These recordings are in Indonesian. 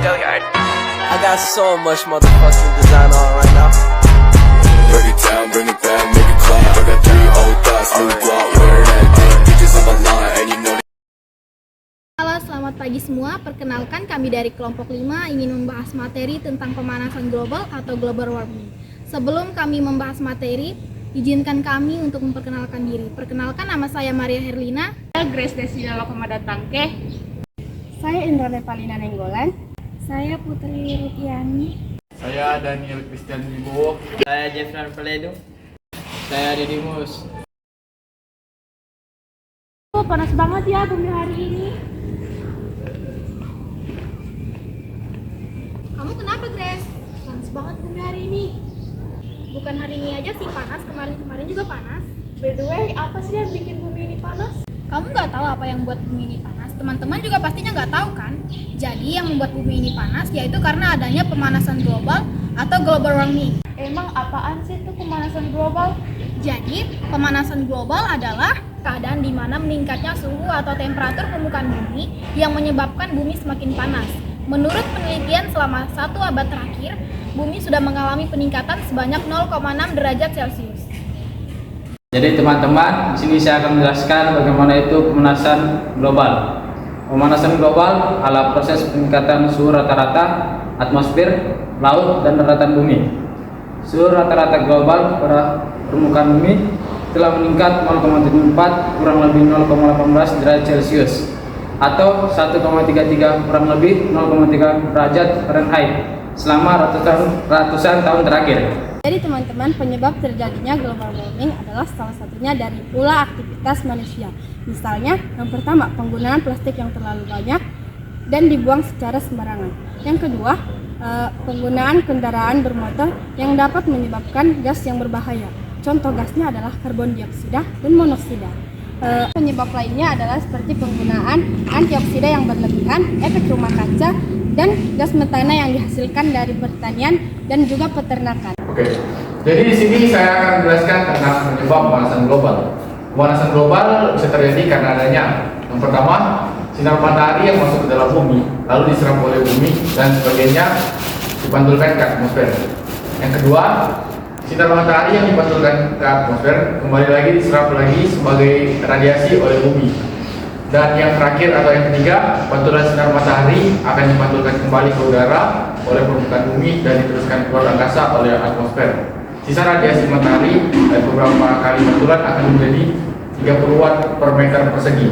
I got so much motherfucking design on right now. Break it down, bring it back, make it clap. I got 3 old thoughts, new block, where that thing. Bitches on my line, and you know. Halo, selamat pagi semua. Perkenalkan, kami dari kelompok 5 ingin membahas materi tentang pemanasan global atau global warming. Sebelum kami membahas materi, izinkan kami untuk memperkenalkan diri. Perkenalkan, nama saya Maria Herlina. Saya Grace Desina Lokomada Tangke. Saya Indra Nepalina Nenggolan. Saya Putri Rutiani. Saya Daniel Christian Wibowo. Saya Jeffran Peledu. Saya Dedimus. Panas banget ya bumi hari ini. Kamu kenapa, Grace? Panas banget bumi hari ini. Bukan hari ini aja sih panas, kemarin juga panas. By the way, apa sih yang bikin bumi ini panas? Kamu nggak tahu apa yang buat bumi ini panas? Teman-teman juga pastinya nggak tahu kan? Jadi yang membuat bumi ini panas yaitu karena adanya pemanasan global atau global warming. Emang apaan sih itu pemanasan global? Jadi pemanasan global adalah keadaan di mana meningkatnya suhu atau temperatur permukaan bumi yang menyebabkan bumi semakin panas. Menurut penelitian selama 1 abad terakhir, bumi sudah mengalami peningkatan sebanyak 0,6 derajat Celcius. Jadi teman-teman, di sini saya akan menjelaskan bagaimana itu pemanasan global. Pemanasan global adalah proses peningkatan suhu rata-rata atmosfer, laut, dan daratan bumi. Suhu rata-rata global pada permukaan bumi telah meningkat 0,74 kurang lebih 0,18 derajat Celcius atau 1,33 kurang lebih 0,3 derajat Fahrenheit selama ratusan tahun terakhir. Jadi teman-teman, penyebab terjadinya global warming adalah salah satunya dari ulah aktivitas manusia. Misalnya, yang pertama, penggunaan plastik yang terlalu banyak dan dibuang secara sembarangan. Yang kedua, penggunaan kendaraan bermotor yang dapat menyebabkan gas yang berbahaya. Contoh gasnya adalah karbon dioksida dan monoksida. Penyebab lainnya adalah seperti penggunaan antioksida yang berlebihan, efek rumah kaca, dan gas metana yang dihasilkan dari pertanian dan juga peternakan. Oke, jadi di sini saya akan menjelaskan tentang penyebab pemanasan global. Pemanasan global bisa terjadi karena adanya yang pertama, sinar matahari yang masuk ke dalam bumi, lalu diserap oleh bumi dan sebagainya dipantulkan ke atmosfer. Yang kedua, sinar matahari yang dipantulkan ke atmosfer kembali lagi diserap lagi sebagai radiasi oleh bumi. Dan yang terakhir atau yang ketiga, pantulan sinar matahari akan dipantulkan kembali ke udara oleh permukaan bumi dan diteruskan keluar angkasa oleh atmosfer. Sisa radiasi matahari dan beberapa kali pantulan akan menjadi 30 watt per meter persegi.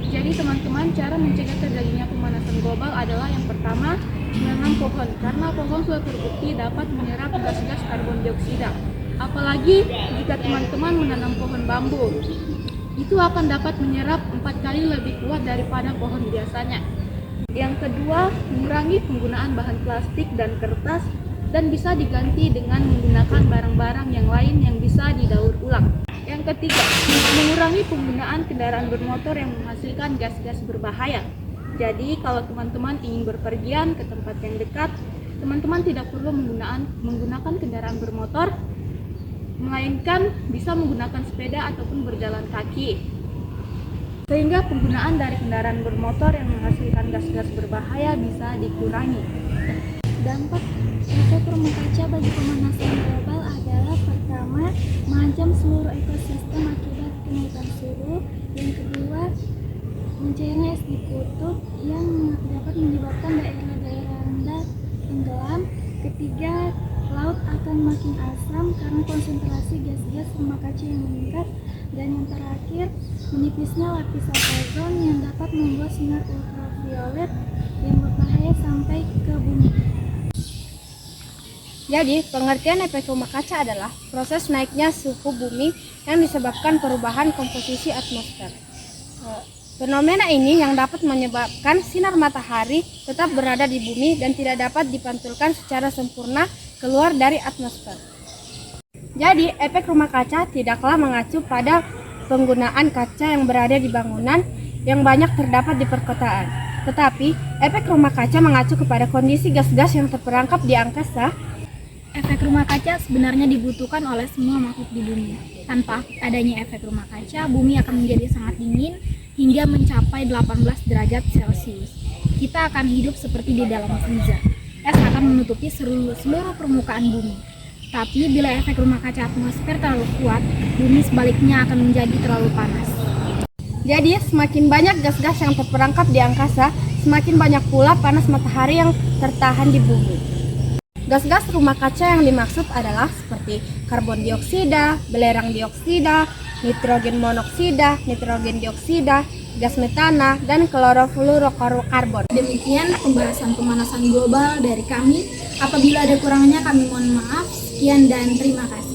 Jadi teman-teman, cara mencegah terjadinya pemanasan global adalah yang pertama, menanam pohon, karena pohon sudah terbukti dapat menyerap gas-gas karbon dioksida. Apalagi jika teman-teman menanam pohon bambu, itu akan dapat menyerap 4 kali lebih kuat daripada pohon biasanya. Yang kedua, mengurangi penggunaan bahan plastik dan kertas dan bisa diganti dengan menggunakan barang-barang yang lain yang bisa didaur ulang. Yang ketiga, mengurangi penggunaan kendaraan bermotor yang menghasilkan gas-gas berbahaya. Jadi, kalau teman-teman ingin berpergian ke tempat yang dekat, teman-teman tidak perlu menggunakan kendaraan bermotor, melainkan bisa menggunakan sepeda ataupun berjalan kaki. Sehingga penggunaan dari kendaraan bermotor yang menghasilkan gas-gas berbahaya bisa dikurangi. Dampak efek rumah kaca bagi pemanasan global adalah pertama, mengancam seluruh ekosistem akibat kenaikan suhu. Yang kedua, mencairnya es di kutub yang dapat menyebabkan daerah-daerah rendah tenggelam. Ketiga, laut akan makin asam karena konsentrasi gas-gas rumah kaca yang meningkat. Dan yang terakhir, menipisnya lapisan ozon yang dapat membuat sinar ultraviolet yang berbahaya sampai ke bumi. Jadi, pengertian efek rumah kaca adalah proses naiknya suhu bumi yang disebabkan perubahan komposisi atmosfer. Fenomena ini yang dapat menyebabkan sinar matahari tetap berada di bumi dan tidak dapat dipantulkan secara sempurna keluar dari atmosfer. Jadi, efek rumah kaca tidaklah mengacu pada penggunaan kaca yang berada di bangunan yang banyak terdapat di perkotaan. Tetapi, efek rumah kaca mengacu kepada kondisi gas-gas yang terperangkap di angkasa. Efek rumah kaca sebenarnya dibutuhkan oleh semua makhluk di bumi. Tanpa adanya efek rumah kaca, bumi akan menjadi sangat dingin hingga mencapai 18 derajat Celcius. Kita akan hidup seperti di dalam freezer. Es akan menutupi seluruh permukaan bumi. Tapi bila efek rumah kaca atmosfer terlalu kuat, bumi sebaliknya akan menjadi terlalu panas. Jadi, semakin banyak gas-gas yang terperangkap di angkasa, semakin banyak pula panas matahari yang tertahan di bumi. Gas-gas rumah kaca yang dimaksud adalah seperti karbon dioksida, belerang dioksida, nitrogen monoksida, nitrogen dioksida, gas metana, dan klorofluorokarbon. Demikian pembahasan pemanasan global dari kami. Apabila ada kurangnya kami mohon maaf. Sekian dan terima kasih.